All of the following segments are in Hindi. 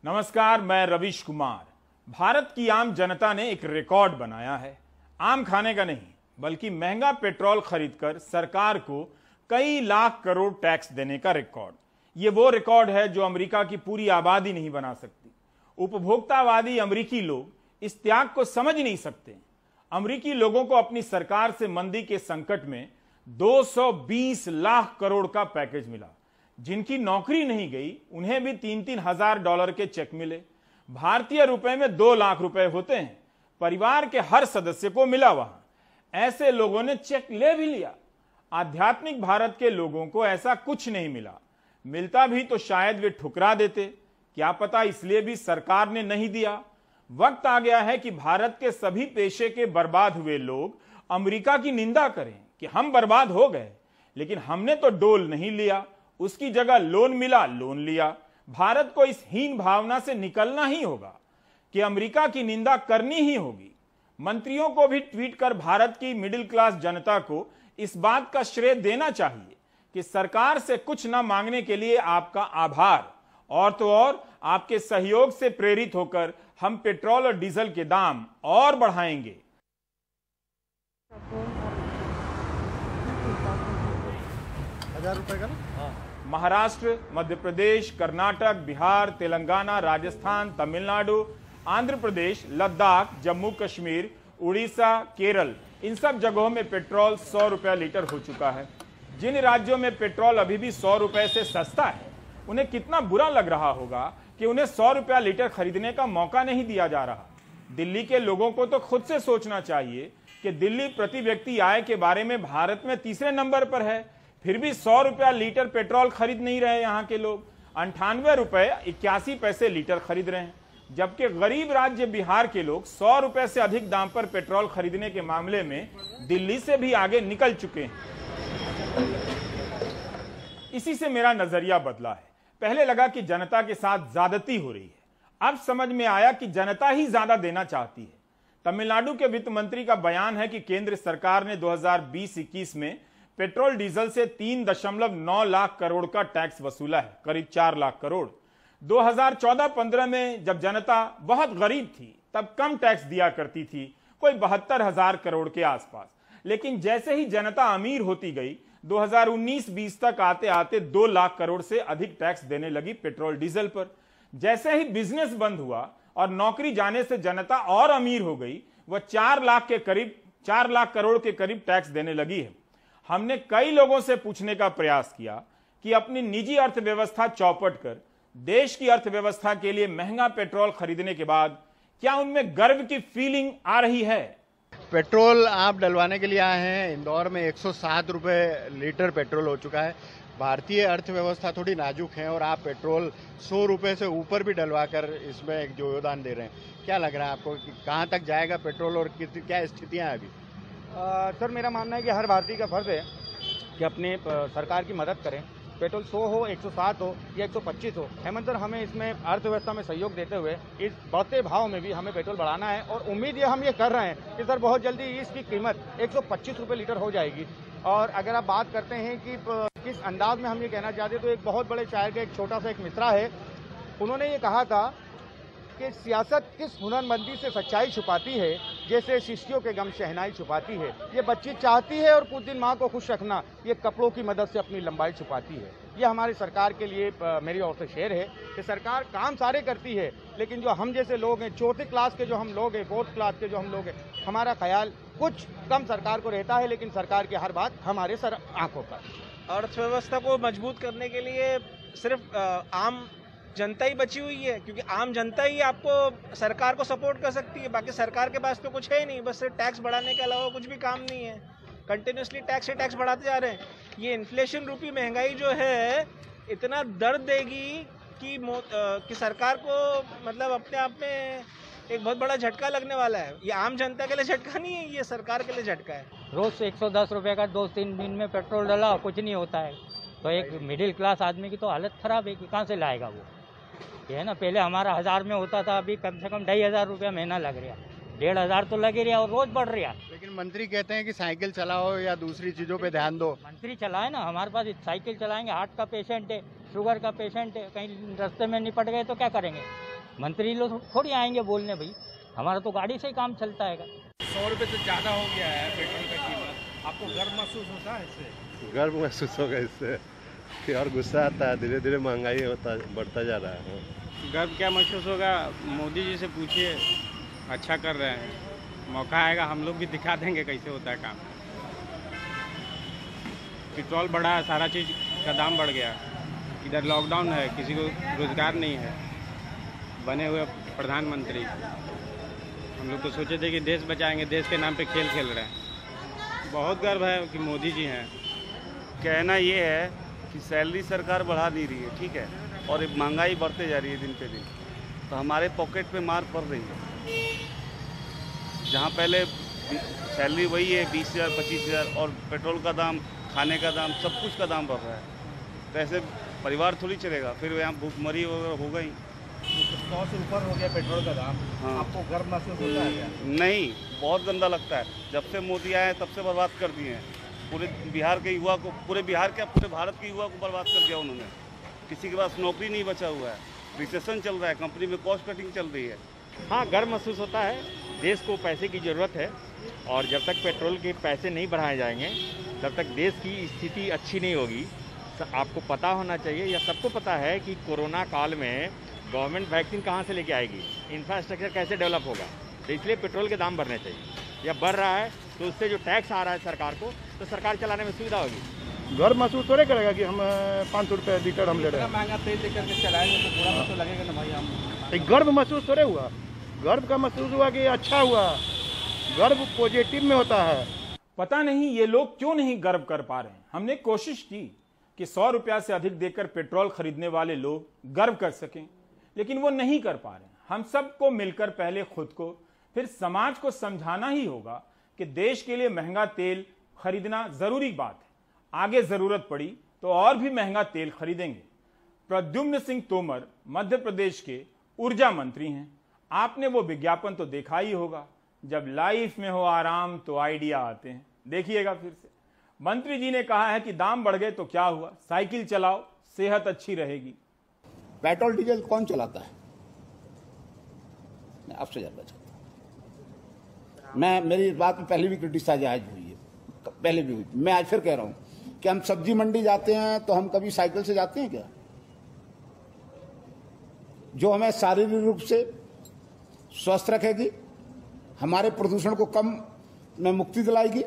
नमस्कार, मैं रविश कुमार। भारत की आम जनता ने एक रिकॉर्ड बनाया है। आम खाने का नहीं, बल्कि महंगा पेट्रोल खरीदकर सरकार को कई लाख करोड़ टैक्स देने का रिकॉर्ड। ये वो रिकॉर्ड है जो अमेरिका की पूरी आबादी नहीं बना सकती। उपभोक्तावादी अमेरिकी लोग इस त्याग को समझ नहीं सकते। अमेरिकी लोगों को अपनी सरकार से मंदी के संकट में 220 लाख करोड़ का पैकेज मिला। जिनकी नौकरी नहीं गई उन्हें भी 3-3 हजार डॉलर के चेक मिले। भारतीय रुपए में 2 लाख रुपए होते हैं। परिवार के हर सदस्य को मिला। वहां ऐसे लोगों ने चेक ले भी लिया। आध्यात्मिक भारत के लोगों को ऐसा कुछ नहीं मिला। मिलता भी तो शायद वे ठुकरा देते। क्या पता इसलिए भी सरकार ने नहीं दिया। वक्त आ गया है कि भारत के सभी पेशे के बर्बाद हुए लोग अमेरिका की निंदा करें कि हम बर्बाद हो गए, लेकिन हमने तो डोल नहीं लिया, उसकी जगह लोन मिला, लोन लिया। भारत को इस हीन भावना से निकलना ही होगा कि अमेरिका की निंदा करनी ही होगी। मंत्रियों को भी ट्वीट कर भारत की मिडिल क्लास जनता को इस बात का श्रेय देना चाहिए कि सरकार से कुछ न मांगने के लिए आपका आभार, और तो और आपके सहयोग से प्रेरित होकर हम पेट्रोल और डीजल के दाम और बढ़ाएंगे। ₹1000 का ना? महाराष्ट्र, मध्य प्रदेश, कर्नाटक, बिहार, तेलंगाना, राजस्थान, तमिलनाडु, आंध्र प्रदेश, लद्दाख, जम्मू कश्मीर, उड़ीसा, केरल, इन सब जगहों में पेट्रोल 100 रुपया लीटर हो चुका है। जिन राज्यों में पेट्रोल अभी भी 100 रुपए से सस्ता है, उन्हें कितना बुरा लग रहा होगा कि उन्हें 100 रुपया लीटर खरीदने का मौका नहीं दिया जा रहा। दिल्ली के लोगों को तो खुद से सोचना चाहिए कि दिल्ली प्रति व्यक्ति आय के बारे में भारत में तीसरे नंबर पर है, फिर भी 100 रुपया लीटर पेट्रोल खरीद नहीं रहे। यहाँ के लोग 98 रुपए 81 पैसे लीटर खरीद रहे हैं, जबकि गरीब राज्य बिहार के लोग 100 रुपए से अधिक दाम पर पेट्रोल खरीदने के मामले में दिल्ली से भी आगे निकल चुके हैं। इसी से मेरा नजरिया बदला है। पहले लगा कि जनता के साथ ज्यादती हो रही है, अब समझ में आया कि जनता ही ज्यादा देना चाहती है। तमिलनाडु के वित्त मंत्री का बयान है कि केंद्र सरकार ने 2020-21 में पेट्रोल डीजल से 3.9 लाख करोड़ का टैक्स वसूला है, करीब 4 लाख करोड़। 2014-15 में जब जनता बहुत गरीब थी तब कम टैक्स दिया करती थी, कोई 72,000 करोड़ के आसपास। लेकिन जैसे ही जनता अमीर होती गई, 2019-20 तक आते आते 2 लाख करोड़ से अधिक टैक्स देने लगी पेट्रोल डीजल पर। जैसे ही बिजनेस बंद हुआ और नौकरी जाने से जनता और अमीर हो गई, वह 4 लाख करोड़ के करीब टैक्स देने लगी है। हमने कई लोगों से पूछने का प्रयास किया कि अपनी निजी अर्थव्यवस्था चौपट कर देश की अर्थव्यवस्था के लिए महंगा पेट्रोल खरीदने के बाद क्या उनमें गर्व की फीलिंग आ रही है। पेट्रोल आप डलवाने के लिए आए हैं। इंदौर में 107 रुपए लीटर पेट्रोल हो चुका है। भारतीय अर्थव्यवस्था थोड़ी नाजुक है और आप पेट्रोल 100 रुपए से ऊपर भी डलवा कर इसमें एक जो योगदान दे रहे हैं। क्या लग रहा है आपको कि कहाँ तक जाएगा पेट्रोल और क्या स्थितियाँ हैं अभी? सर, मेरा मानना है कि हर भारतीय का फर्ज है कि अपने सरकार की मदद करें। पेट्रोल 100 हो, 107 हो या 125 हो, हेमंत सर हमें इसमें अर्थव्यवस्था में सहयोग देते हुए इस बढ़ते भाव में भी हमें पेट्रोल बढ़ाना है। और उम्मीद ये हम कर रहे हैं कि सर बहुत जल्दी इसकी कीमत 125 रुपये लीटर हो जाएगी। और अगर आप बात करते हैं कि किस अंदाज में हम ये कहना चाहते हैं, तो एक बहुत बड़े शायर का एक छोटा सा एक मिसरा है। उन्होंने ये कहा था कि सियासत किस हुनरमंदी से सच्चाई छुपाती है, जैसे शिष्यों के गम शहनाई छुपाती है। ये बच्ची चाहती है और कुछ दिन माँ को खुश रखना, ये कपड़ों की मदद से अपनी लंबाई छुपाती है। ये हमारी सरकार के लिए मेरी ओर से शेर है कि सरकार काम सारे करती है, लेकिन जो हम जैसे लोग हैं, चौथे क्लास के जो हम लोग हैं, 4th क्लास के जो हम लोग हैं, हमारा ख्याल कुछ कम सरकार को रहता है, लेकिन सरकार की हर बात हमारे सर आंखों पर। अर्थव्यवस्था को मजबूत करने के लिए सिर्फ आम जनता ही बची हुई है, क्योंकि आम जनता ही आपको सरकार को सपोर्ट कर सकती है। बाकी सरकार के पास तो कुछ है ही नहीं, बस सिर्फ टैक्स बढ़ाने के अलावा कुछ भी काम नहीं है। कंटिन्यूसली टैक्स से टैक्स बढ़ाते जा रहे हैं। ये इन्फ्लेशन रूपी महंगाई जो है इतना दर्द देगी कि सरकार को मतलब अपने आप में एक बहुत बड़ा झटका लगने वाला है। ये आम जनता के लिए झटका नहीं है, ये सरकार के लिए झटका है। रोज से 110 रुपये का 2-3 दिन में पेट्रोल डाला, कुछ नहीं होता है। तो एक मिडिल क्लास आदमी की तो हालत खराब है कि कहाँ से लाएगा वो। ये है ना, पहले हमारा 1000 में होता था, अभी कम से कम 2500 रुपया महीना लग रहा। 1500 तो लग ही रहा और रोज बढ़ रहा। लेकिन मंत्री कहते हैं कि साइकिल चलाओ या दूसरी चीजों पे ध्यान दो। मंत्री चलाए ना, हमारे पास साइकिल चलाएंगे, हार्ट का पेशेंट है, शुगर का पेशेंट है, कहीं रास्ते में निपट गए तो क्या करेंगे। मंत्री लोग थोड़ी आएंगे बोलने भाई, हमारा तो गाड़ी से ही काम चलता है। 100 रुपये से ज़्यादा हो गया है पेट्रोल का कीमत, आपको गर्व महसूस होता है इससे? गर्व महसूस होगा इससे कि और गुस्सा आता है, धीरे धीरे महंगाई बढ़ता जा रहा है। गर्व क्या महसूस होगा, मोदी जी से पूछिए, अच्छा कर रहे हैं, मौका आएगा हम लोग भी दिखा देंगे कैसे होता है काम। पेट्रोल बढ़ा, सारा चीज़ का दाम बढ़ गया, इधर लॉकडाउन है, किसी को रोजगार नहीं है, बने हुए प्रधानमंत्री, हम लोग तो सोचे थे कि देश बचाएंगे, देश के नाम पे खेल खेल रहे हैं। बहुत गर्व है कि मोदी जी हैं। कहना ये है कि सैलरी सरकार बढ़ा नहीं रही है, ठीक है, और महंगाई बढ़ते जा रही है दिन पे दिन, तो हमारे पॉकेट पे मार पड़ रही है। जहाँ पहले सैलरी वही है 20,000 25,000 और पेट्रोल का दाम, खाने का दाम, सब कुछ का दाम बढ़ रहा है, तो ऐसे परिवार थोड़ी चलेगा, फिर यहाँ भूखमरी होगा ही। 100 से ऊपर हो गया पेट्रोल का दाम। हाँ। आपको गर्व महसूस होता है क्या? नहीं, बहुत गंदा लगता है। जब से मोदी आए तब से बर्बाद कर दिए हैं पूरे बिहार के युवा को, पूरे बिहार क्या पूरे भारत के युवा को बर्बाद कर दिया उन्होंने। किसी के पास नौकरी नहीं बचा हुआ है, रिसेशन चल रहा है, कंपनी में कॉस्ट कटिंग चल रही है। हाँ, गर्व महसूस होता है। देश को पैसे की ज़रूरत है और जब तक पेट्रोल के पैसे नहीं बढ़ाए जाएंगे तब तक देश की स्थिति अच्छी नहीं होगी। आपको पता होना चाहिए या सबको पता है कि कोरोना काल में गवर्नमेंट वैक्सीन कहाँ से लेके आएगी, इंफ्रास्ट्रक्चर कैसे डेवलप होगा, तो इसलिए पेट्रोल के दाम बढ़ने चाहिए। या बढ़ रहा है तो उससे जो टैक्स आ रहा है सरकार को, तो सरकार चलाने में सुविधा होगी। गर्व महसूस थोड़े करेगा कि हम 500 रुपये लीटर हम ले रहे हैं। महंगा तेल लेकर के चलाएंगे तो बुरा तो लगेगा ना भाई। हम गर्व महसूस थोड़े हुआ, गर्व का महसूस हुआ कि अच्छा हुआ, गर्व पॉजिटिव में होता है। पता नहीं ये लोग क्यों नहीं गर्व कर पा रहे हैं। हमने कोशिश की कि 100 रुपया से अधिक देकर पेट्रोल खरीदने वाले लोग गर्व कर सकें, लेकिन वो नहीं कर पा रहे हैं। हम सबको मिलकर पहले खुद को फिर समाज को समझाना ही होगा कि देश के लिए महंगा तेल खरीदना जरूरी बात है। आगे जरूरत पड़ी तो और भी महंगा तेल खरीदेंगे। प्रद्युम्न सिंह तोमर मध्य प्रदेश के ऊर्जा मंत्री हैं। आपने वो विज्ञापन तो देखा ही होगा, जब लाइफ में हो आराम तो आइडिया आते हैं। देखिएगा फिर से। मंत्री जी ने कहा है कि दाम बढ़ गए तो क्या हुआ, साइकिल चलाओ, सेहत अच्छी रहेगी। पेट्रोल डीजल कौन चलाता है? मैं आपसे जानना चाहता हूं। मेरी इस बात में पहले भी क्रिटिसाइज हुई है, पहले भी हुई। मैं आज फिर कह रहा हूं कि हम सब्जी मंडी जाते हैं तो हम कभी साइकिल से जाते हैं क्या? जो हमें शारीरिक रूप से स्वस्थ रखेगी, हमारे प्रदूषण को कम में मुक्ति दिलाएगी।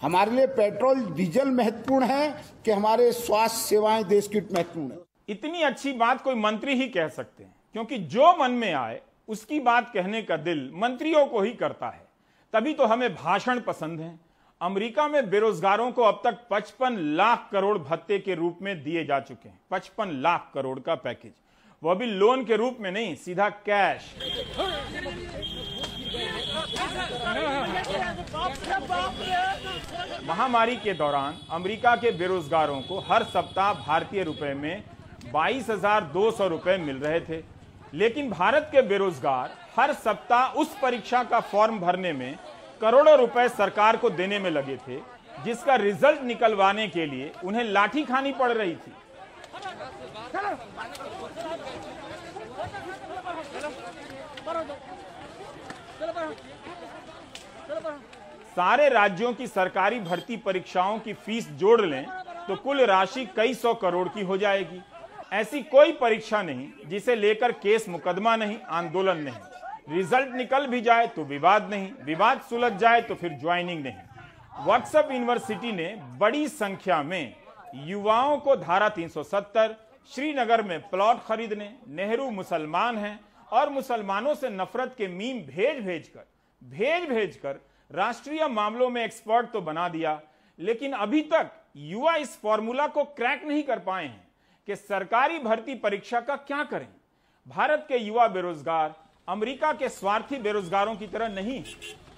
हमारे लिए पेट्रोल डीजल महत्वपूर्ण है कि हमारे स्वास्थ्य सेवाएं देश की महत्वपूर्ण है। इतनी अच्छी बात कोई मंत्री ही कह सकते हैं, क्योंकि जो मन में आए उसकी बात कहने का दिल मंत्रियों को ही करता है। तभी तो हमें भाषण पसंद है। अमेरिका में बेरोजगारों को अब तक 55 लाख करोड़ भत्ते के रूप में दिए जा चुके हैं। 55 लाख करोड़ का पैकेज, वो भी लोन के रूप में नहीं, सीधा कैश। महामारी के दौरान अमेरिका के बेरोजगारों को हर सप्ताह भारतीय रुपए में 22,200 रुपए मिल रहे थे, लेकिन भारत के बेरोजगार हर सप्ताह उस परीक्षा का फॉर्म भरने में करोड़ों रुपए सरकार को देने में लगे थे, जिसका रिजल्ट निकलवाने के लिए उन्हें लाठी खानी पड़ रही थी। सारे राज्यों की सरकारी भर्ती परीक्षाओं की फीस जोड़ लें तो कुल राशि कई सौ करोड़ की हो जाएगी। ऐसी कोई परीक्षा नहीं जिसे लेकर केस मुकदमा नहीं, आंदोलन नहीं। रिजल्ट निकल भी जाए तो विवाद नहीं, विवाद सुलझ जाए तो फिर ज्वाइनिंग नहीं। व्हाट्सएप यूनिवर्सिटी ने बड़ी संख्या में युवाओं को धारा 370, श्रीनगर में प्लॉट खरीदने, नेहरू मुसलमान हैं और मुसलमानों से नफरत के मीम भेज भेजकर राष्ट्रीय मामलों में एक्सपर्ट तो बना दिया, लेकिन अभी तक युवा इस फॉर्मूला को क्रैक नहीं कर पाए हैं कि सरकारी भर्ती परीक्षा का क्या करें। भारत के युवा बेरोजगार अमेरिका के स्वार्थी बेरोजगारों की तरह नहीं।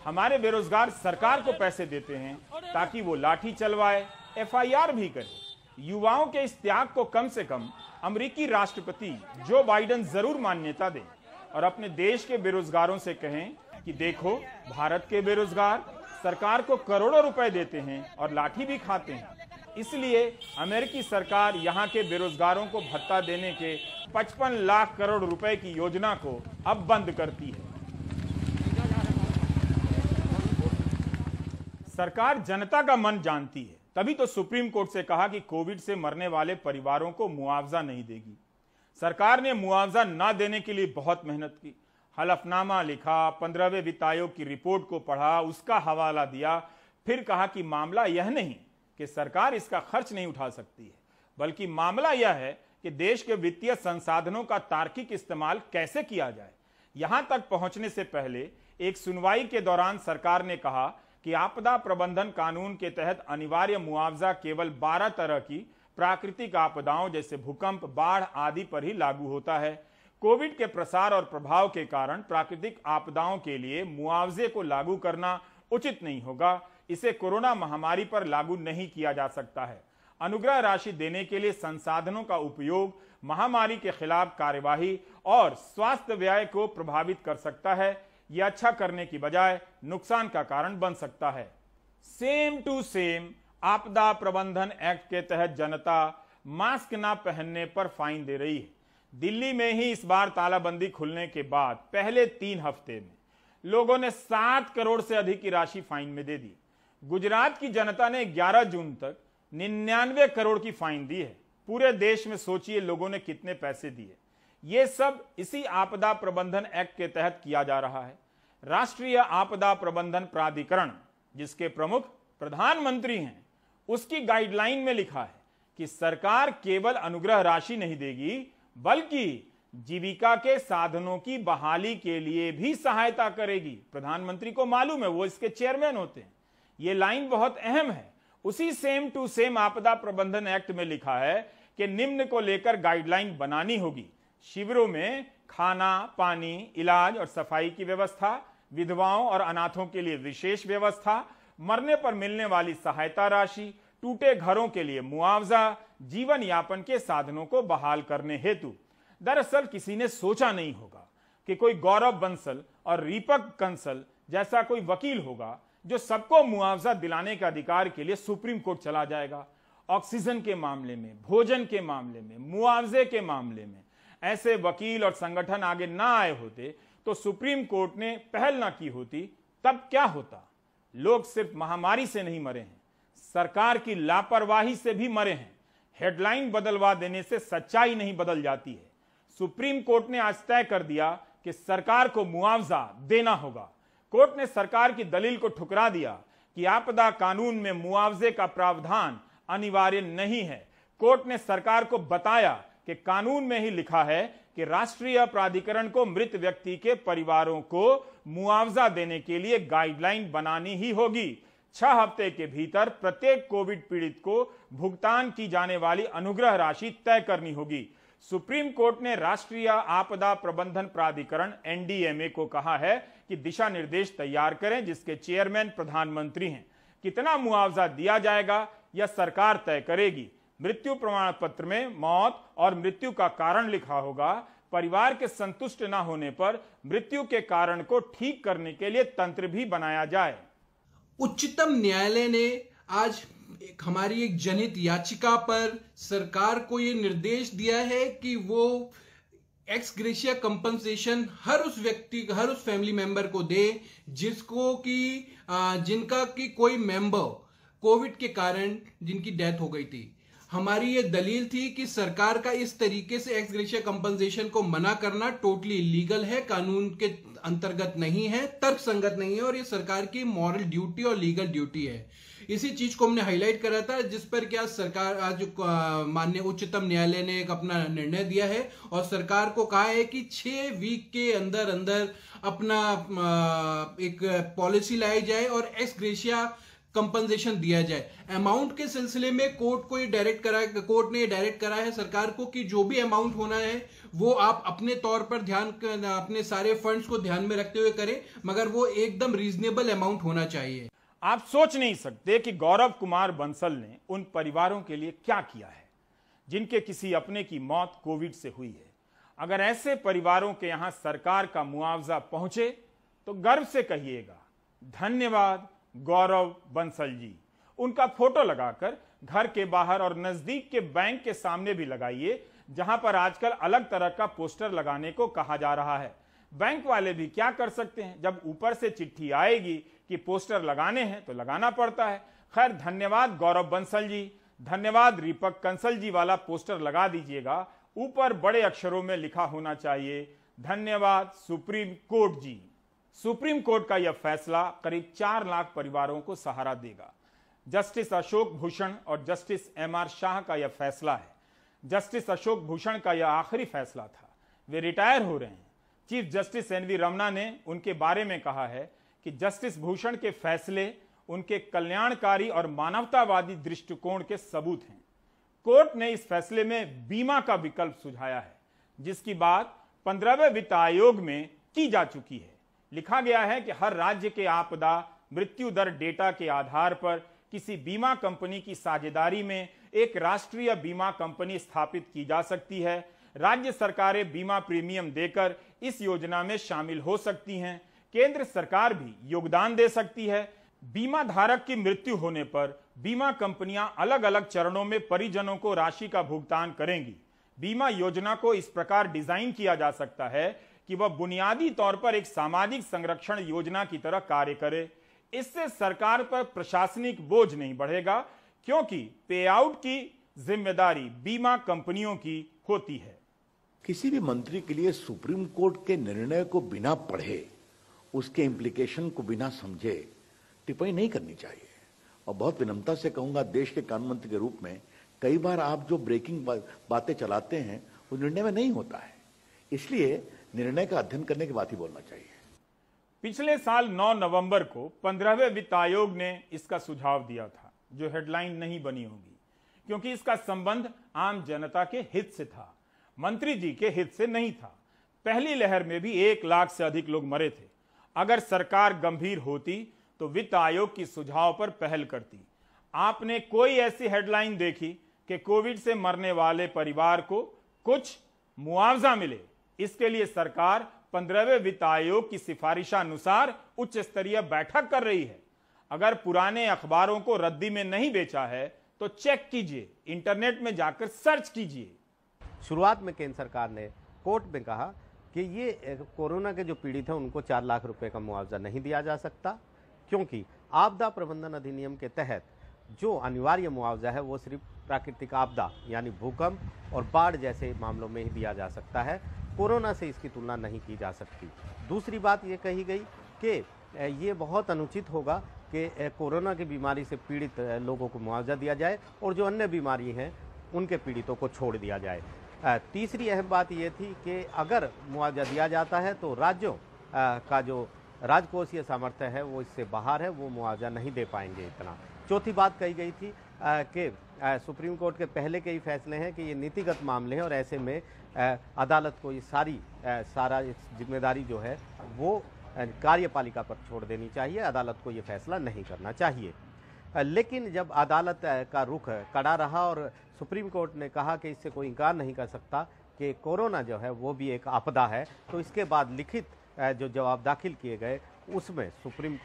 हमारे बेरोजगार सरकार को पैसे देते हैं ताकि वो लाठी चलवाए, FIR भी करे। युवाओं के इस त्याग को कम से कम अमेरिकी राष्ट्रपति जो बाइडेन जरूर मान्यता दें और अपने देश के बेरोजगारों से कहें कि देखो, भारत के बेरोजगार सरकार को करोड़ों रुपए देते हैं और लाठी भी खाते हैं। इसलिए अमेरिकी सरकार यहां के बेरोजगारों को भत्ता देने के 55 लाख करोड़ रुपए की योजना को अब बंद करती है। सरकार जनता का मन जानती है, तभी तो सुप्रीम कोर्ट से कहा कि कोविड से मरने वाले परिवारों को मुआवजा नहीं देगी। सरकार ने मुआवजा न देने के लिए बहुत मेहनत की, हलफनामा लिखा, 15वें वित्त आयोग की रिपोर्ट को पढ़ा, उसका हवाला दिया, फिर कहा कि मामला यह नहीं कि सरकार इसका खर्च नहीं उठा सकती है, बल्कि मामला यह है कि देश के वित्तीय संसाधनों का तार्किक इस्तेमाल कैसे किया जाए। यहां तक पहुंचने से पहले एक सुनवाई के दौरान सरकार ने कहा कि आपदा प्रबंधन कानून के तहत अनिवार्य मुआवजा केवल 12 तरह की प्राकृतिक आपदाओं जैसे भूकंप, बाढ़ आदि पर ही लागू होता है। कोविड के प्रसार और प्रभाव के कारण प्राकृतिक आपदाओं के लिए मुआवजे को लागू करना उचित नहीं होगा। इसे कोरोना महामारी पर लागू नहीं किया जा सकता है। अनुग्रह राशि देने के लिए संसाधनों का उपयोग महामारी के खिलाफ कार्यवाही और स्वास्थ्य व्यय को प्रभावित कर सकता है। यह अच्छा करने की बजाय नुकसान का कारण बन सकता है। सेम टू सेम आपदा प्रबंधन एक्ट के तहत जनता मास्क ना पहनने पर फाइन दे रही है। दिल्ली में ही इस बार तालाबंदी खुलने के बाद पहले 3 हफ्ते में लोगों ने 7 करोड़ से अधिक की राशि फाइन में दे दी। गुजरात की जनता ने 11 जून तक 99 करोड़ की फाइन दी है। पूरे देश में सोचिए लोगों ने कितने पैसे दिए। ये सब इसी आपदा प्रबंधन एक्ट के तहत किया जा रहा है। राष्ट्रीय आपदा प्रबंधन प्राधिकरण, जिसके प्रमुख प्रधानमंत्री हैं, उसकी गाइडलाइन में लिखा है कि सरकार केवल अनुग्रह राशि नहीं देगी, बल्कि जीविका के साधनों की बहाली के लिए भी सहायता करेगी। प्रधानमंत्री को मालूम है, वो इसके चेयरमैन होते हैं। ये लाइन बहुत अहम है। उसी सेम टू सेम आपदा प्रबंधन एक्ट में लिखा है कि निम्न को लेकर गाइडलाइन बनानी होगी। शिविरों में खाना, पानी, इलाज और सफाई की व्यवस्था, विधवाओं और अनाथों के लिए विशेष व्यवस्था, मरने पर मिलने वाली सहायता राशि, टूटे घरों के लिए मुआवजा, जीवन यापन के साधनों को बहाल करने हेतु। दरअसल किसी ने सोचा नहीं होगा कि कोई गौरव बंसल और दीपक कंसल जैसा कोई वकील होगा जो सबको मुआवजा दिलाने के अधिकार के लिए सुप्रीम कोर्ट चला जाएगा। ऑक्सीजन के मामले में, भोजन के मामले में, मुआवजे के मामले में ऐसे वकील और संगठन आगे ना आए होते तो सुप्रीम कोर्ट ने पहल ना की होती, तब क्या होता? लोग सिर्फ महामारी से नहीं मरे हैं, सरकार की लापरवाही से भी मरे हैं। हेडलाइन बदलवा देने से सच्चाई नहीं बदल जाती है। सुप्रीम कोर्ट ने आज तय कर दिया कि सरकार को मुआवजा देना होगा। कोर्ट ने सरकार की दलील को ठुकरा दिया कि आपदा कानून में मुआवजे का प्रावधान अनिवार्य नहीं है। कोर्ट ने सरकार को बताया कि कानून में ही लिखा है कि राष्ट्रीय प्राधिकरण को मृत व्यक्ति के परिवारों को मुआवजा देने के लिए गाइडलाइन बनानी ही होगी। 6 हफ्ते के भीतर प्रत्येक कोविड पीड़ित को भुगतान की जाने वाली अनुग्रह राशि तय करनी होगी। सुप्रीम कोर्ट ने राष्ट्रीय आपदा प्रबंधन प्राधिकरण एनडीएमए को कहा है कि दिशा निर्देश तैयार करें, जिसके चेयरमैन प्रधानमंत्री हैं। कितना मुआवजा दिया जाएगा यह सरकार तय करेगी। मृत्यु प्रमाण पत्र में मौत और मृत्यु का कारण लिखा होगा। परिवार के संतुष्ट न होने पर मृत्यु के कारण को ठीक करने के लिए तंत्र भी बनाया जाए। उच्चतम न्यायालय ने आज हमारी एक जनहित याचिका पर सरकार को यह निर्देश दिया है कि वो एक्स ग्रेशिया कंपनसेशन हर उस व्यक्ति, हर उस फैमिली मेंबर को दे जिनका की कोई मेंबर कोविड के कारण जिनकी डेथ हो गई थी। हमारी ये दलील थी कि सरकार का इस तरीके से एक्स ग्रेशिया कंपनसेशन को मना करना टोटली इलीगल है, कानून के अंतर्गत नहीं है, तर्कसंगत नहीं है और ये सरकार की मॉरल ड्यूटी और लीगल ड्यूटी है। इसी चीज को हमने हाईलाइट करा था, जिस पर क्या सरकार आज माननीय उच्चतम न्यायालय ने एक अपना निर्णय दिया है और सरकार को कहा है कि 6 वीक के अंदर अंदर अपना एक पॉलिसी लाई जाए और एक्स ग्रेशिया कंपनसेशन दिया जाए। अमाउंट के सिलसिले में कोर्ट ने डायरेक्ट करा है सरकार को कि जो भी अमाउंट होना है वो आप अपने तौर पर अपने सारे फंड्स को ध्यान में रखते हुए करें, मगर वो एकदम रीजनेबल अमाउंट होना चाहिए। आप सोच नहीं सकते कि गौरव कुमार बंसल ने उन परिवारों के लिए क्या किया है जिनके किसी अपने की मौत कोविड से हुई है। अगर ऐसे परिवारों के यहां सरकार का मुआवजा पहुंचे तो गर्व से कहिएगा, धन्यवाद गौरव बंसल जी। उनका फोटो लगाकर घर के बाहर और नजदीक के बैंक के सामने भी लगाइए, जहां पर आजकल अलग तरह का पोस्टर लगाने को कहा जा रहा है। बैंक वाले भी क्या कर सकते हैं, जब ऊपर से चिट्ठी आएगी कि पोस्टर लगाने हैं तो लगाना पड़ता है। खैर, धन्यवाद गौरव बंसल जी, धन्यवाद दीपक कंसल जी वाला पोस्टर लगा दीजिएगा। ऊपर बड़े अक्षरों में लिखा होना चाहिए, धन्यवाद सुप्रीम कोर्ट जी। सुप्रीम कोर्ट का यह फैसला करीब 4 लाख परिवारों को सहारा देगा। जस्टिस अशोक भूषण और जस्टिस MR शाह का यह फैसला है। जस्टिस अशोक भूषण का यह आखिरी फैसला था, वे रिटायर हो रहे हैं। चीफ जस्टिस NV रमना ने उनके बारे में कहा है कि जस्टिस भूषण के फैसले उनके कल्याणकारी और मानवतावादी दृष्टिकोण के सबूत हैं। कोर्ट ने इस फैसले में बीमा का विकल्प सुझाया है, जिसकी बात 15वें वित्त आयोग में की जा चुकी है। लिखा गया है कि हर राज्य के आपदा मृत्यु दर डेटा के आधार पर किसी बीमा कंपनी की साझेदारी में एक राष्ट्रीय बीमा कंपनी स्थापित की जा सकती है। राज्य सरकारें बीमा प्रीमियम देकर इस योजना में शामिल हो सकती हैं। केंद्र सरकार भी योगदान दे सकती है। बीमा धारक की मृत्यु होने पर बीमा कंपनियां अलग अलग चरणों में परिजनों को राशि का भुगतान करेंगी। बीमा योजना को इस प्रकार डिजाइन किया जा सकता है कि वह बुनियादी तौर पर एक सामाजिक संरक्षण योजना की तरह कार्य करे। इससे सरकार पर प्रशासनिक बोझ नहीं बढ़ेगा, क्योंकि पे आउट की जिम्मेदारी बीमा कंपनियों की होती है। किसी भी मंत्री के लिए सुप्रीम कोर्ट के निर्णय को बिना पढ़े, उसके इम्प्लीकेशन को बिना समझे टिप्पणी नहीं करनी चाहिए। और बहुत विनम्रता से कहूंगा, देश के कानून मंत्री के रूप में कई बार आप जो ब्रेकिंग बातें चलाते हैं वो निर्णय में नहीं होता है, इसलिए निर्णय का अध्ययन करने के बाद ही बोलना चाहिए। पिछले साल 9 नवंबर को 15वें वित्त आयोग ने इसका सुझाव दिया था, जो हेडलाइन नहीं बनी होगी, क्योंकि इसका संबंध आम जनता के हित से था, मंत्री जी के हित से नहीं था। पहली लहर में भी 1 लाख से अधिक लोग मरे थे। अगर सरकार गंभीर होती तो वित्त आयोग की सुझाव पर पहल करती। आपने कोई ऐसी हेडलाइन देखी कि कोविड से मरने वाले परिवार को कुछ मुआवजा मिले? इसके लिए सरकार 15वें वित्त आयोग की सिफारिशानुसार उच्च स्तरीय बैठक कर रही है। अगर पुराने अखबारों को रद्दी में नहीं बेचा है तो चेक कीजिए, इंटरनेट में जाकर सर्च कीजिए। शुरुआत में केंद्र सरकार ने कोर्ट में कहा कि ये कोरोना के जो पीड़ित हैं उनको 4 लाख रुपए का मुआवजा नहीं दिया जा सकता, क्योंकि आपदा प्रबंधन अधिनियम के तहत जो अनिवार्य मुआवजा है वो सिर्फ प्राकृतिक आपदा यानी भूकंप और बाढ़ जैसे मामलों में ही दिया जा सकता है। कोरोना से इसकी तुलना नहीं की जा सकती। दूसरी बात ये कही गई कि ये बहुत अनुचित होगा कि कोरोना की बीमारी से पीड़ित लोगों को मुआवजा दिया जाए और जो अन्य बीमारी हैं उनके पीड़ितों को छोड़ दिया जाए। तीसरी अहम बात ये थी कि अगर मुआवजा दिया जाता है तो राज्यों का जो राजकोषीय सामर्थ्य है वो इससे बाहर है, वो मुआवजा नहीं दे पाएंगे इतना। चौथी बात कही गई थी कि सुप्रीम कोर्ट के पहले के ही फैसले हैं कि ये नीतिगत मामले हैं और ऐसे में अदालत को ये सारा जिम्मेदारी जो है वो कार्यपालिका पर छोड़ देनी चाहिए, अदालत को ये फैसला नहीं करना चाहिए। लेकिन जब अदालत का रुख कड़ा रहा और सुप्रीम कोर्ट ने कहा कि इससे कोई इनकार नहीं कर सकता कि कोरोना जो है वो भी एक आपदा है, तो इसके बाद लिखित जो जवाब दाखिल किए गए उसमें सुप्रीम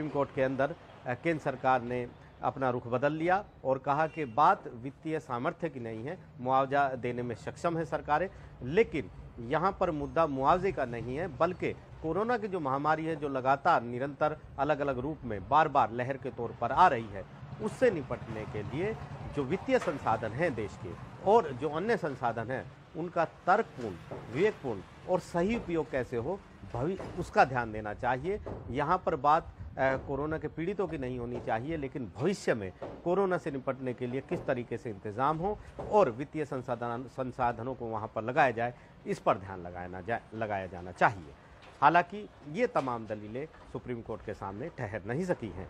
कोर्ट के अंदर केंद्र सरकार ने अपना रुख बदल लिया और कहा कि बात वित्तीय सामर्थ्य की नहीं है, मुआवजा देने में सक्षम है सरकारें, लेकिन यहाँ पर मुद्दा मुआवजे का नहीं है बल्कि कोरोना की जो महामारी है जो लगातार निरंतर अलग अलग रूप में बार बार लहर के तौर पर आ रही है, उससे निपटने के लिए जो वित्तीय संसाधन हैं देश के और जो अन्य संसाधन हैं उनका तर्कपूर्ण, विवेकपूर्ण और सही उपयोग कैसे हो उसका ध्यान देना चाहिए। यहाँ पर बात कोरोना के पीड़ितों की नहीं होनी चाहिए, लेकिन भविष्य में कोरोना से निपटने के लिए किस तरीके से इंतजाम हो और वित्तीय संसाधनों को वहाँ पर लगाया जाए, इस पर ध्यान लगाया जाना चाहिए। हालांकि ये तमाम दलीलें सुप्रीम कोर्ट के सामने ठहर नहीं सकी हैं।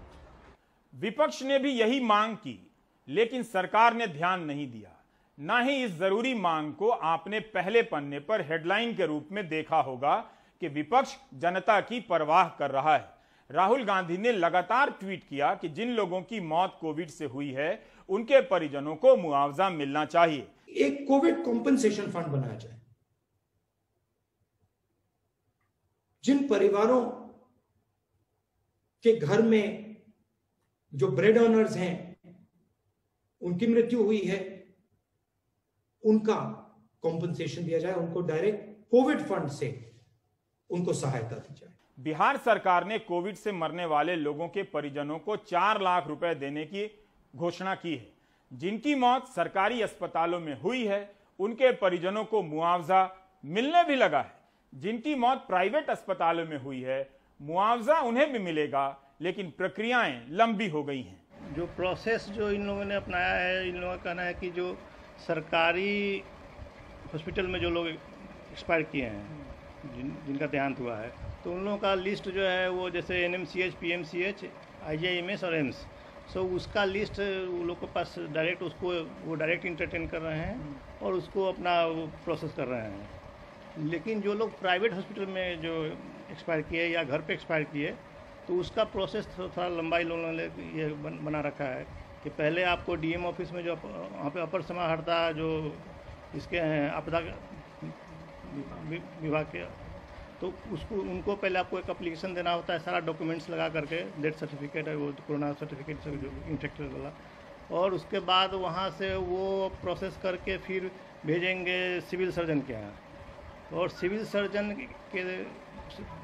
विपक्ष ने भी यही मांग की, लेकिन सरकार ने ध्यान नहीं दिया। ना ही इस जरूरी मांग को आपने पहले पन्ने पर हेडलाइन के रूप में देखा होगा कि विपक्ष जनता की परवाह कर रहा है। राहुल गांधी ने लगातार ट्वीट किया कि जिन लोगों की मौत कोविड से हुई है उनके परिजनों को मुआवजा मिलना चाहिए। एक कोविड कॉम्पेंसेशन फंड बनाया जाए। जिन परिवारों के घर में जो ब्रेड अर्नर्स हैं, उनकी मृत्यु हुई है, उनका कॉम्पनसेशन दिया जाए, उनको डायरेक्ट कोविड फंड से उनको सहायता दी जाए। बिहार सरकार ने कोविड से मरने वाले लोगों के परिजनों को 4 लाख रुपए देने की घोषणा की है। जिनकी मौत सरकारी अस्पतालों में हुई है, उनके परिजनों को मुआवजा मिलने भी लगा है। जिनकी मौत प्राइवेट अस्पतालों में हुई है, मुआवजा उन्हें भी मिलेगा, लेकिन प्रक्रियाएं लंबी हो गई हैं। जो प्रोसेस जो इन लोगों ने अपनाया है, इन लोगों का कहना है कि जो सरकारी हॉस्पिटल में जो लोग एक्सपायर किए हैं, जिनका देहांत हुआ है, तो उन लोगों का लिस्ट जो है वो जैसे NMCH, PMCH, IJMS और एम्स, सो उसका लिस्ट वो लोग के पास डायरेक्ट उसको वो डायरेक्ट इंटरटेन कर रहे हैं और उसको अपना प्रोसेस कर रहे हैं। लेकिन जो लोग प्राइवेट हॉस्पिटल में जो एक्सपायर किए या घर पे एक्सपायर किए, तो उसका प्रोसेस थोड़ा लंबाई लोगों ने ये बना रखा है कि पहले आपको DM ऑफिस में जो वहाँ पे अपर समाहर्ता जो इसके हैं आपदा विभाग के, तो उसको उनको पहले आपको एक एप्लीकेशन देना होता है, सारा डॉक्यूमेंट्स लगा करके, डेथ सर्टिफिकेट है, वो कोरोना सर्टिफिकेट सब जो इन्फेक्टेड वाला, और उसके बाद वहाँ से वो प्रोसेस करके फिर भेजेंगे सिविल सर्जन के यहाँ, और सिविल सर्जन के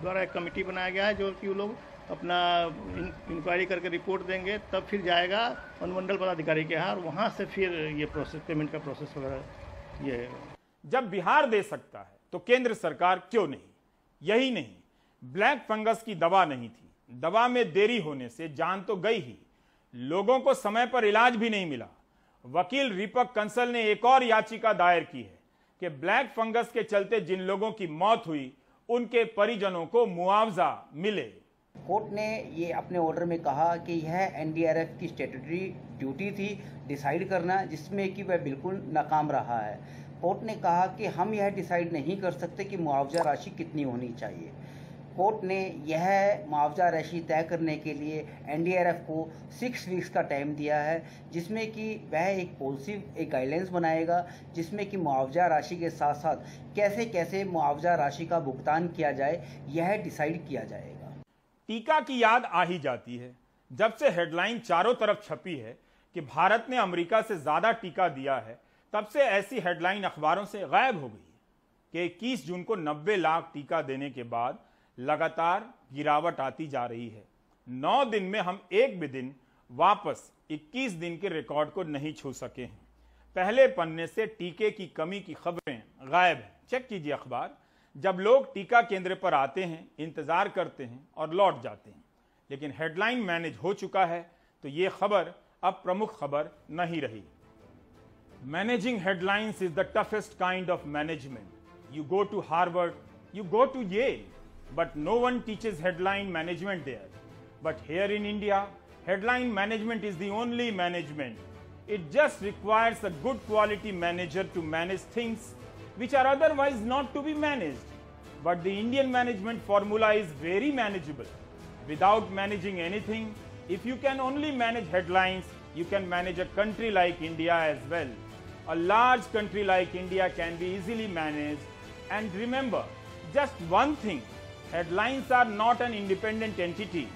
द्वारा एक कमेटी बनाया गया है जो कि वो लोग अपना इंक्वायरी करके रिपोर्ट देंगे, तब फिर जाएगा अनुमंडल पदाधिकारी के यहाँ, और वहाँ से फिर ये प्रोसेस, पेमेंट का प्रोसेस वगैरह ये है। जब बिहार दे सकता है तो केंद्र सरकार क्यों नहीं? यही नहीं, ब्लैक फंगस की दवा नहीं थी, दवा में देरी होने से जान तो गई ही, लोगों को समय पर इलाज भी नहीं मिला। वकील दीपक कंसल ने एक और याचिका दायर की है कि ब्लैक फंगस के चलते जिन लोगों की मौत हुई, उनके परिजनों को मुआवजा मिले। कोर्ट ने ये अपने ऑर्डर में कहा कि यह NDRF की स्टैट्यूटरी ड्यूटी थी डिसाइड करना, जिसमें कि वह बिल्कुल नाकाम रहा है। कोर्ट ने कहा कि हम यह डिसाइड नहीं कर सकते कि मुआवजा राशि कितनी होनी चाहिए। कोर्ट ने यह मुआवजा राशि तय करने के लिए NDRF को 6 वीक्स का टाइम दिया है, जिसमें कि वह एक पॉलिसी, एक गाइडलाइंस बनाएगा, जिसमें कि मुआवजा राशि के साथ साथ कैसे कैसे मुआवजा राशि का भुगतान किया जाए, यह डिसाइड किया जाएगा। टीका की याद आ ही जाती है। जब से हेडलाइन चारों तरफ छपी है कि भारत ने अमेरिका से ज्यादा टीका दिया है, तब से ऐसी हेडलाइन अखबारों से गायब हो गई है कि 21 जून को 90 लाख टीका देने के बाद लगातार गिरावट आती जा रही है। 9 दिन में हम एक भी दिन वापस 21 दिन के रिकॉर्ड को नहीं छू सके हैं। पहले पन्ने से टीके की कमी की खबरें गायब हैं। चेक कीजिए अखबार। जब लोग टीका केंद्र पर आते हैं, इंतजार करते हैं और लौट जाते हैं, लेकिन हेडलाइन मैनेज हो चुका है, तो ये खबर अब प्रमुख खबर नहीं रही। Managing headlines is the toughest kind of management. You go to Harvard, you go to Yale, but no one teaches headline management there. But here in India, headline management is the only management. It just requires a good quality manager to manage things which are otherwise not to be managed. But the Indian management formula is very manageable. Without managing anything, if you can only manage headlines, you can manage a country like India as well. A large country like India can be easily managed. And remember, just one thing, headlines are not an independent entity.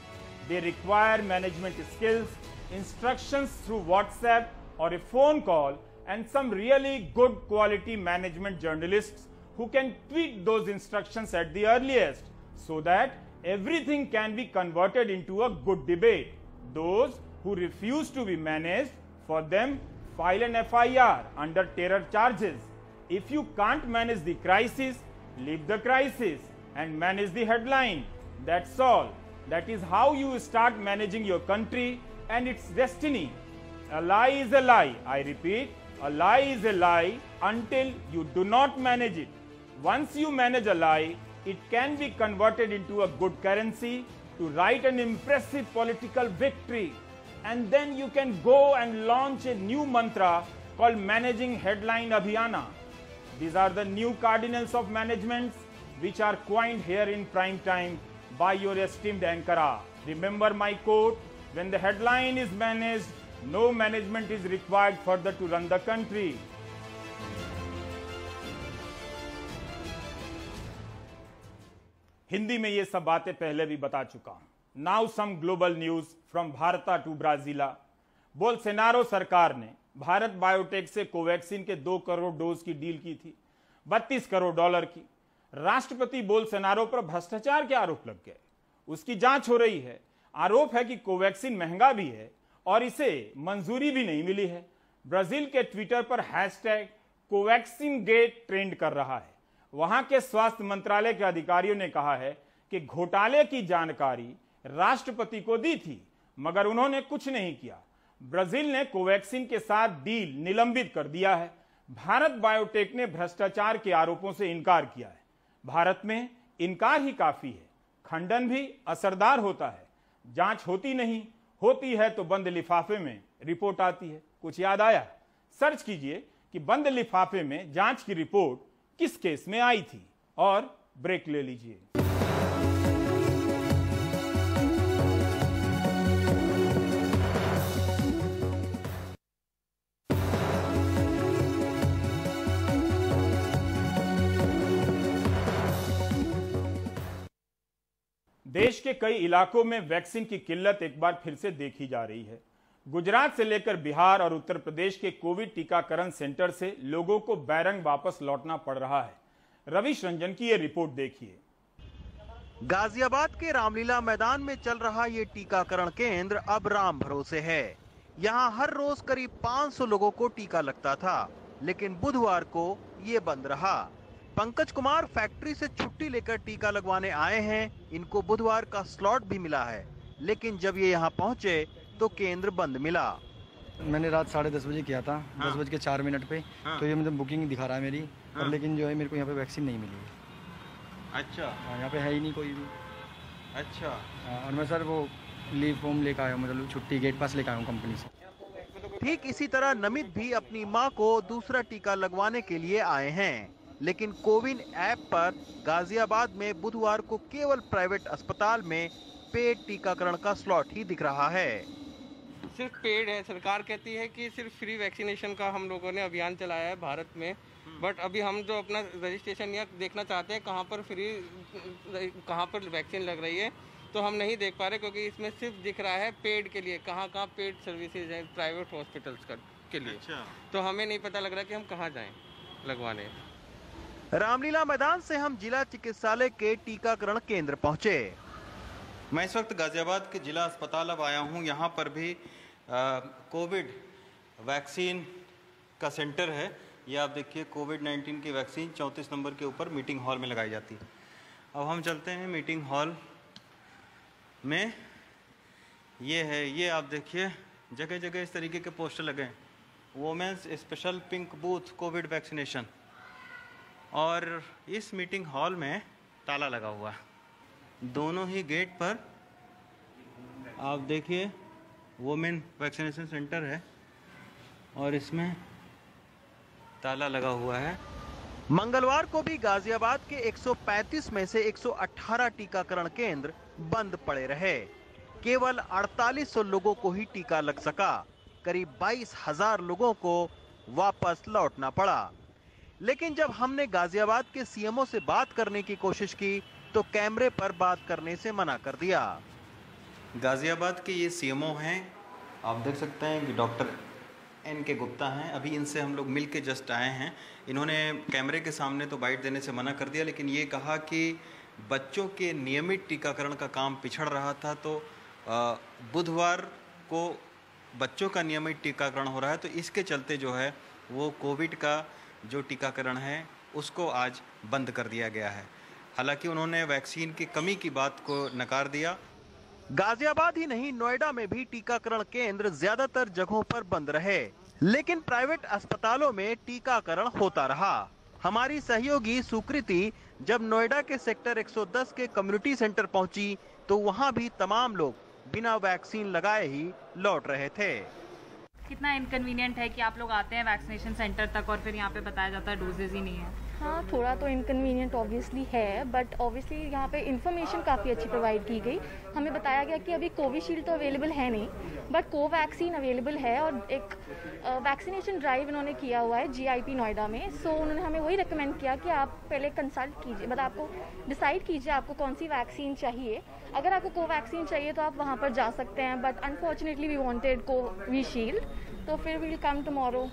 They require management skills, instructions through WhatsApp or a phone call, and some really good quality management journalists who can tweak those instructions at the earliest so that everything can be converted into a good debate. Those who refuse to be managed, for them, file an FIR under terror charges. If you can't manage the crisis, leave the crisis and manage the headline. That's all. That is how you start managing your country and its destiny. A lie is a lie. I repeat, a lie is a lie until you do not manage it. Once you manage a lie, it can be converted into a good currency to write an impressive political victory. And then you can go and launch a new mantra called Managing Headline Abhiyana. These are the new cardinals of management which are coined here in prime time by your esteemed anchor. Remember my quote, when the headline is managed, no management is required further to run the country. Hindi में ये सब बातें पहले भी बता चुका हूं। Now some global news from Bharat to Brazil. Bolsonaro सरकार ने भारत बायोटेक से कोवैक्सीन के 2 करोड़ डोज की डील की थी, $32 करोड़ की। राष्ट्रपति बोल्सोनारो पर भ्रष्टाचार के आरोप लग गए, उसकी जांच हो रही है। आरोप है कि कोवैक्सीन महंगा भी है और इसे मंजूरी भी नहीं मिली है। ब्राजील के ट्विटर पर हैशटैग कोवैक्सीन गेट ट्रेंड कर रहा है। वहां के स्वास्थ्य मंत्रालय के अधिकारियों ने कहा है कि घोटाले की जानकारी राष्ट्रपति को दी थी, मगर उन्होंने कुछ नहीं किया। ब्राजील ने कोवैक्सीन के साथ डील निलंबित कर दिया है। भारत बायोटेक ने भ्रष्टाचार के आरोपों से इनकार किया है। भारत में इनकार ही काफी है, खंडन भी असरदार होता है। जांच होती नहीं, होती है तो बंद लिफाफे में रिपोर्ट आती है। कुछ याद आया? सर्च कीजिए कि बंद लिफाफे में जांच की रिपोर्ट किस केस में आई थी और ब्रेक ले लीजिए। देश के कई इलाकों में वैक्सीन की किल्लत एक बार फिर से देखी जा रही है। गुजरात से लेकर बिहार और उत्तर प्रदेश के कोविड टीकाकरण सेंटर से लोगों को बैरंग वापस लौटना पड़ रहा है। रविश रंजन की ये रिपोर्ट देखिए। गाजियाबाद के रामलीला मैदान में चल रहा ये टीकाकरण केंद्र अब राम भरोसे है। यहाँ हर रोज करीब 500 लोगों को टीका लगता था, लेकिन बुधवार को ये बंद रहा। पंकज कुमार फैक्ट्री से छुट्टी लेकर टीका लगवाने आए हैं। इनको बुधवार का स्लॉट भी मिला है, लेकिन जब ये यहाँ पहुँचे तो केंद्र बंद मिला। मैंने रात 10:30 बजे किया था, 10:04 पे। तो ये मतलब बुकिंग दिखा रहा है मेरी, और लेकिन जो है मेरे को यहाँ पे वैक्सीन नहीं मिली है। अच्छा, यहाँ पे है ही नहीं कोई भी। अच्छा, और मैं सर वो लीव फॉर्म लेकर आया हूँ, मतलब छुट्टी गेट पास लेकर आया हूँ कंपनी से। ठीक इसी तरह नमित भी अपनी मां को दूसरा टीका लगवाने के लिए आए हैं, लेकिन कोविन ऐप पर गाजियाबाद में बुधवार को केवल प्राइवेट अस्पताल में पेड टीकाकरण का स्लॉट ही दिख रहा है। सिर्फ पेड है। सरकार कहती है कि सिर्फ फ्री वैक्सीनेशन का हम लोगों ने अभियान चलाया है भारत में, बट अभी हम जो अपना रजिस्ट्रेशन या देखना चाहते हैं कहाँ पर वैक्सीन लग रही है, तो हम नहीं देख पा रहे, क्योंकि इसमें सिर्फ दिख रहा है पेड के लिए, कहाँ पेड सर्विसेज हैं प्राइवेट हॉस्पिटल्स के लिए। अच्छा। तो हमें नहीं पता लग रहा कि हम कहाँ जाएं लगवाने। रामलीला मैदान से हम जिला चिकित्सालय के टीकाकरण केंद्र पहुंचे। मैं इस वक्त गाजियाबाद के जिला अस्पताल अब आया हूं। यहाँ पर भी कोविड वैक्सीन का सेंटर है। ये आप देखिए, कोविड-19 की वैक्सीन 34 नंबर के ऊपर मीटिंग हॉल में लगाई जाती है। अब हम चलते हैं मीटिंग हॉल में। ये है, ये आप देखिए जगह जगह इस तरीके के पोस्टर लगे हैं, women's special pink booth covid vaccination. और इस मीटिंग हॉल में ताला लगा हुआ है। दोनों ही गेट पर आप देखिए वोमेन वैक्सीनेशन सेंटर है और इसमें ताला लगा हुआ है। मंगलवार को भी गाजियाबाद के 135 में से 118 टीकाकरण केंद्र बंद पड़े रहे। केवल 4800 लोगों को ही टीका लग सका। करीब 22,000 लोगों को वापस लौटना पड़ा। लेकिन जब हमने गाजियाबाद के सीएमओ से बात करने की कोशिश की तो कैमरे पर बात करने से मना कर दिया। गाजियाबाद के ये सीएमओ हैं, आप देख सकते हैं कि डॉक्टर N.K. गुप्ता हैं। अभी इनसे हम लोग मिल के जस्ट आए हैं। इन्होंने कैमरे के सामने तो बाइट देने से मना कर दिया, लेकिन ये कहा कि बच्चों के नियमित टीकाकरण का काम पिछड़ रहा था, तो बुधवार को बच्चों का नियमित टीकाकरण हो रहा है, तो इसके चलते जो है वो कोविड का जो टीकाकरण है उसको आज बंद कर दिया गया है। हालांकि उन्होंने वैक्सीन की कमी की बात को नकार दिया। गाजियाबाद ही नहीं, नोएडा में भी टीकाकरण केंद्र ज्यादातर जगहों पर बंद रहे, लेकिन प्राइवेट अस्पतालों में टीकाकरण होता रहा। हमारी सहयोगी सुकृति जब नोएडा के सेक्टर 110 के कम्युनिटी सेंटर पहुंची तो वहां भी तमाम लोग बिना वैक्सीन लगाए ही लौट रहे थे। कितना इनकन्वीनियंट है कि आप लोग आते हैं वैक्सीनेशन सेंटर तक और फिर यहाँ पे बताया जाता है डोजेज ही नहीं है। हाँ, थोड़ा तो इनकन्वीनियंट ऑब्वियसली है, बट ऑब्वियसली यहाँ पे इन्फॉर्मेशन काफ़ी अच्छी प्रोवाइड की गई। हमें बताया गया कि अभी कोविशील्ड तो अवेलेबल है नहीं, बट कोवैक्सीन अवेलेबल है और एक वैक्सीनेशन ड्राइव इन्होंने किया हुआ है GIP नोएडा में। सो उन्होंने हमें वही रिकमेंड किया कि आप पहले कंसल्ट कीजिए, मतलब आपको डिसाइड कीजिए आपको कौन सी वैक्सीन चाहिए। अगर आपको कोवैक्सीन चाहिए तो आप वहाँ पर जा सकते हैं, but unfortunately we wanted Covishield, तो फिर we'll come tomorrow.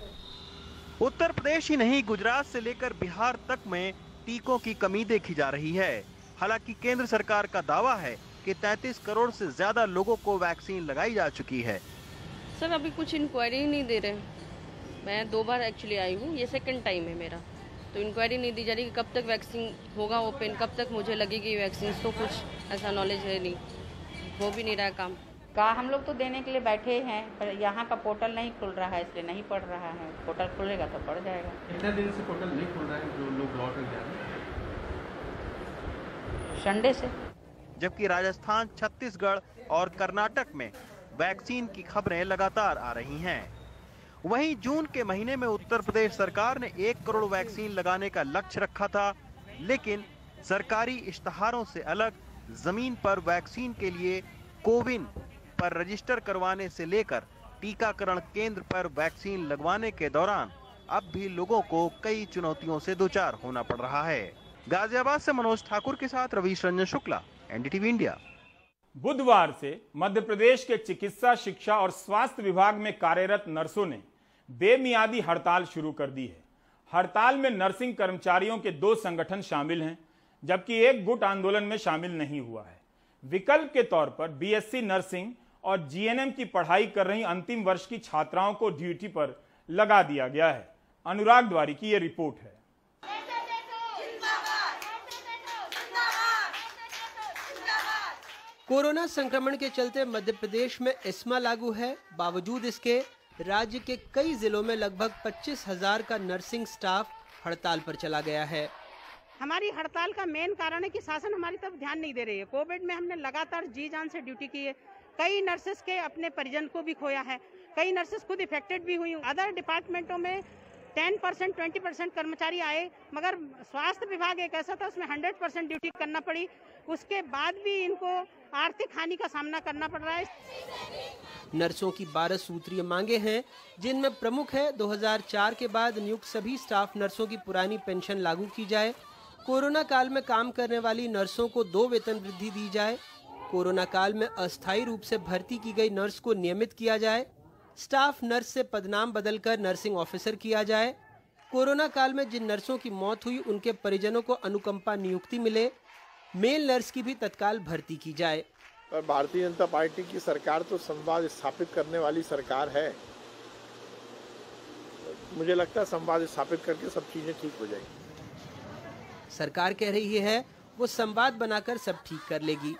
Uttar Pradesh ही नहीं, गुजरात से लेकर बिहार तक में टीकों की कमी देखी जा रही है। हालांकि केंद्र सरकार का दावा है कि 33 करोड़ से ज्यादा लोगों को वैक्सीन लगाई जा चुकी है। सर अभी कुछ इंक्वायरी नहीं दे रहे। मैं 2 बार एक्चुअली आई हूँ, ये सेकंड टाइम है मेरा, तो इंक्वायरी नहीं दी जा रही कि कब तक वैक्सीन होगा ओपन, कब तक मुझे लगेगी वैक्सीन, तो कुछ ऐसा नॉलेज है नहीं, हो भी नहीं रहा है काम। कहा हम लोग तो देने के लिए बैठे हैं, पर यहाँ का पोर्टल नहीं खुल रहा है, इसलिए नहीं पढ़ रहा है। पोर्टल खुलेगा तो पढ़ जाएगा। कितने दिन से पोर्टल नहीं खुल रहा है जो लोग लौट जा रहे हैं? संडे से। जबकि राजस्थान, छत्तीसगढ़ और कर्नाटक में वैक्सीन की खबरें लगातार आ रही हैं। वहीं जून के महीने में उत्तर प्रदेश सरकार ने 1 करोड़ वैक्सीन लगाने का लक्ष्य रखा था, लेकिन सरकारी इश्तहारों से अलग जमीन पर वैक्सीन के लिए कोविन पर रजिस्टर करवाने से लेकर टीकाकरण केंद्र पर वैक्सीन लगवाने के दौरान अब भी लोगों को कई चुनौतियों से दो चार होना पड़ रहा है। गाजियाबाद से मनोज ठाकुर के साथ रवीश रंजन शुक्ला, NDTV इंडिया। बुधवार से मध्य प्रदेश के चिकित्सा, शिक्षा और स्वास्थ्य विभाग में कार्यरत नर्सों ने बेमियादी हड़ताल शुरू कर दी है। हड़ताल में नर्सिंग कर्मचारियों के 2 संगठन शामिल हैं, जबकि एक गुट आंदोलन में शामिल नहीं हुआ है। विकल्प के तौर पर BSc नर्सिंग और GNM की पढ़ाई कर रही अंतिम वर्ष की छात्राओं को ड्यूटी पर लगा दिया गया है। अनुराग द्वारी की यह रिपोर्ट है। कोरोना संक्रमण के चलते मध्य प्रदेश में एस्मा लागू है। बावजूद इसके राज्य के कई जिलों में लगभग 25,000 का नर्सिंग स्टाफ हड़ताल पर चला गया है। हमारी हड़ताल का मेन कारण है कि शासन हमारी तरफ ध्यान नहीं दे रही है। कोविड में हमने लगातार जी जान से ड्यूटी की है। कई नर्सेस के अपने परिजन को भी खोया है, कई नर्सेस खुद इफेक्टेड भी हुई। अदर डिपार्टमेंटों में 10%, 20% कर्मचारी आए, मगर स्वास्थ्य विभाग एक ऐसा था उसमें 100% ड्यूटी करना पड़ी। उसके बाद भी इनको आर्थिक हानि का सामना करना पड़ रहा है। नर्सों की 12 सूत्रीय मांगे हैं, जिनमें प्रमुख है 2004 के बाद नियुक्त सभी स्टाफ नर्सों की पुरानी पेंशन लागू की जाए, कोरोना काल में काम करने वाली नर्सों को 2 वेतन वृद्धि दी जाए, कोरोना काल में अस्थायी रूप से भर्ती की गई नर्स को नियमित किया जाए, स्टाफ नर्स से पदनाम बदलकर नर्सिंग ऑफिसर किया जाए, कोरोना काल में जिन नर्सों की मौत हुई उनके परिजनों को अनुकंपा नियुक्ति मिले, मेल नर्स की भी तत्काल भर्ती की जाए। पर भारतीय जनता पार्टी की सरकार तो संवाद स्थापित करने वाली सरकार है। मुझे लगता है संवाद स्थापित करके सब चीजें ठीक हो जाएंगी। सरकार कह रही है वो संवाद बनाकर सब ठीक कर लेगी।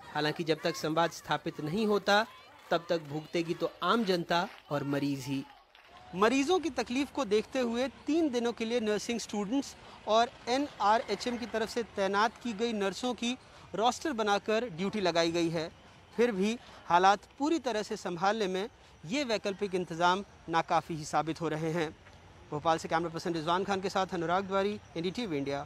हालांकि जब तक संवाद स्थापित नहीं होता तब तक भुगतेगी तो आम जनता और मरीज ही। मरीजों की तकलीफ को देखते हुए 3 दिनों के लिए नर्सिंग स्टूडेंट्स और NRHM की तरफ से तैनात की गई नर्सों की रोस्टर बनाकर ड्यूटी लगाई गई है। फिर भी हालात पूरी तरह से संभालने में ये वैकल्पिक इंतजाम नाकाफी ही साबित हो रहे हैं। भोपाल से कैमरा पर्सन रिजवान खान के साथ अनुराग द्वारी, NDTV इंडिया।